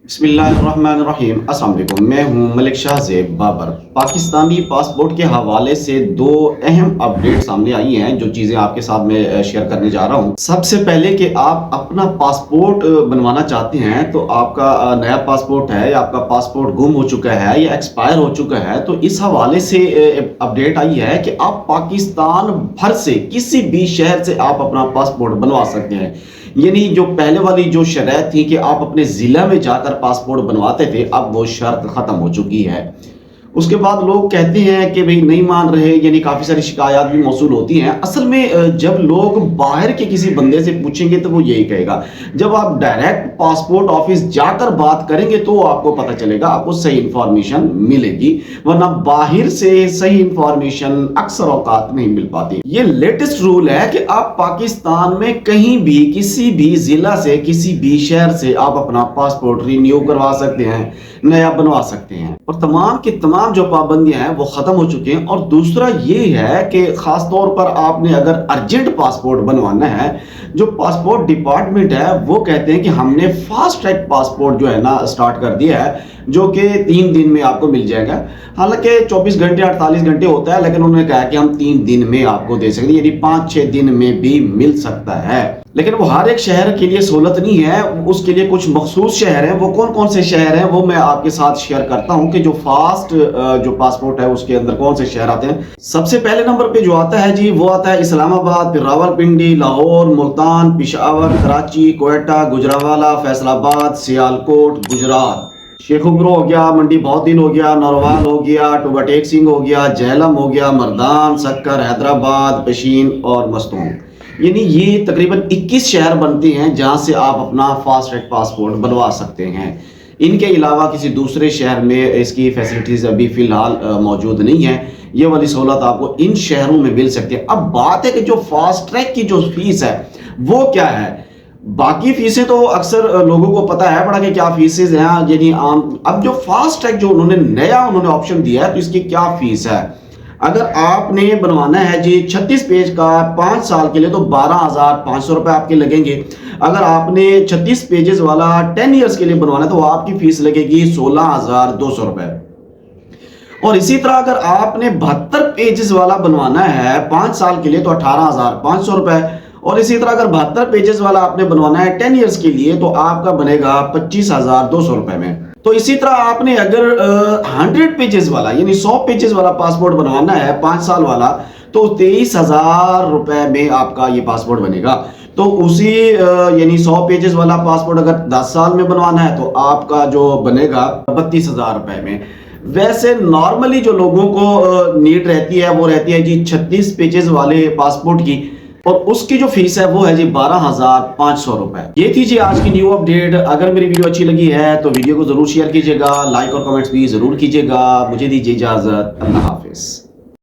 बिस्मिल्लाहिर्रहमानिर्रहीम। अस्सलाम वालेकुम। मैं हूं मलिक शाहज़ेब बाबर। पाकिस्तानी पासपोर्ट के हवाले से दो अहम अपडेट सामने आई हैं जो चीज़ें आपके साथ में शेयर करने जा रहा हूं। सबसे पहले कि आप अपना पासपोर्ट बनवाना चाहते हैं तो आपका नया पासपोर्ट है या आपका पासपोर्ट गुम हो चुका है या एक्सपायर हो चुका है, तो इस हवाले से अपडेट आई है कि आप पाकिस्तान भर से किसी भी शहर से आप अपना पासपोर्ट बनवा सकते हैं। यानी जो पहले वाली जो शर्त थी कि आप अपने ज़िला में जाकर पासपोर्ट बनवाते थे, अब वो शर्त ख़त्म हो चुकी है। उसके बाद लोग कहते हैं कि भाई नहीं मान रहे, यानी काफ़ी सारी शिकायत भी मौसूल होती हैं। असल में जब लोग बाहर के किसी बंदे से पूछेंगे तो वो यही कहेगा। जब आप डायरेक्ट पासपोर्ट ऑफिस जाकर बात करेंगे तो आपको पता चलेगा, आपको सही इंफॉर्मेशन मिलेगी, वरना बाहर से सही इंफॉर्मेशन अक्सर औकात नहीं मिल पाती। ये लेटेस्ट रूल है कि आप पाकिस्तान में कहीं भी किसी भी जिला से किसी भी शहर से आप अपना पासपोर्ट रिन्यू करवा सकते हैं, नया बनवा सकते हैं, और तमाम की तमाम जो पाबंदियां हैं वो खत्म हो चुकी हैं। और दूसरा ये है कि खास तौर पर आपने अगर अर्जेंट पासपोर्ट बनवाना है, जो पासपोर्ट डिपार्टमेंट है वो कहते हैं कि हमने फास्ट ट्रैक पासपोर्ट जो है ना स्टार्ट कर दिया है, जो कि 3 दिन में आपको मिल जाएगा। हालांकि 24 घंटे 48 घंटे होता है, लेकिन उन्होंने कहा कि हम 3 दिन में आपको दे सकते हैं, यानी 5-6 दिन में भी मिल सकता है। लेकिन वो हर एक शहर के लिए सहूलत नहीं है, उसके लिए कुछ मखसूस शहर हैं। वो कौन कौन से शहर हैं वो मैं आपके साथ शेयर करता हूं कि जो फास्ट जो पासपोर्ट है उसके अंदर कौन से शहर आते हैं। सबसे पहले नंबर पे जो आता है जी, वो आता है इस्लामाबाद, फिर रावलपिंडी, लाहौर, मुल्तान, पेशावर, कराची, कोयटा, गुजरावाला, फैसलाबाद, सियालकोट, गुजरात, शेखुपुर हो गया, मंडी बहुद्दीन हो गया, नौरवाल हो गया, टोबाटेक सिंह हो गया, झेलम हो गया, मर्दान, सक्कर, हैदराबाद, पशीन और मस्तूम। यानी ये तकरीबन 21 शहर बनते हैं जहां से आप अपना फास्ट ट्रैक पासपोर्ट बनवा सकते हैं। इनके अलावा किसी दूसरे शहर में इसकी फैसिलिटीज़ अभी फ़िलहाल मौजूद नहीं है। ये वाली सहूलत आपको इन शहरों में मिल सकती है। अब बात है कि जो फास्ट ट्रैक की जो फीस है वो क्या है। बाकी फीसें तो अक्सर लोगों को पता है पड़ा कि क्या फीसेज हैं, यानी आम। अब जो फास्ट ट्रैक जो उन्होंने नया ऑप्शन दिया है, तो इसकी क्या फीस है। अगर आपने बनवाना है जी 36 पेज का 5 साल के लिए तो 12,500 रुपए आपके लगेंगे। अगर आपने 36 पेजेस वाला 10 इयर्स के लिए बनवाना है तो आपकी फीस लगेगी 16,200 रुपए। और इसी तरह अगर आपने 72 पेजेस वाला बनवाना है 5 साल के लिए तो 18,500 रुपए। और इसी तरह अगर 72 पेजेस वाला आपने बनवाना है 10 इयर्स के लिए तो आपका बनेगा 25,200 रुपए में। तो इसी तरह आपने अगर 100 पेजेस वाला यानी 100 पेजेस वाला पासपोर्ट बनवाना है 5 साल वाला तो 23,000 रुपए में आपका ये पासपोर्ट बनेगा। तो उसी यानी 100 पेजेस वाला पासपोर्ट अगर 10 साल में बनवाना है तो आपका जो बनेगा 32,000 रुपए में। वैसे नॉर्मली जो लोगों को नीड रहती है वो रहती है जी 36 पेजेस वाले पासपोर्ट की, और उसकी जो फीस है वो है जी 12,500 रुपए। ये थी जी आज की न्यू अपडेट। अगर मेरी वीडियो अच्छी लगी है तो वीडियो को जरूर शेयर कीजिएगा, लाइक और कमेंट्स भी जरूर कीजिएगा। मुझे दीजिए इजाजत। अल्लाह हाफिज।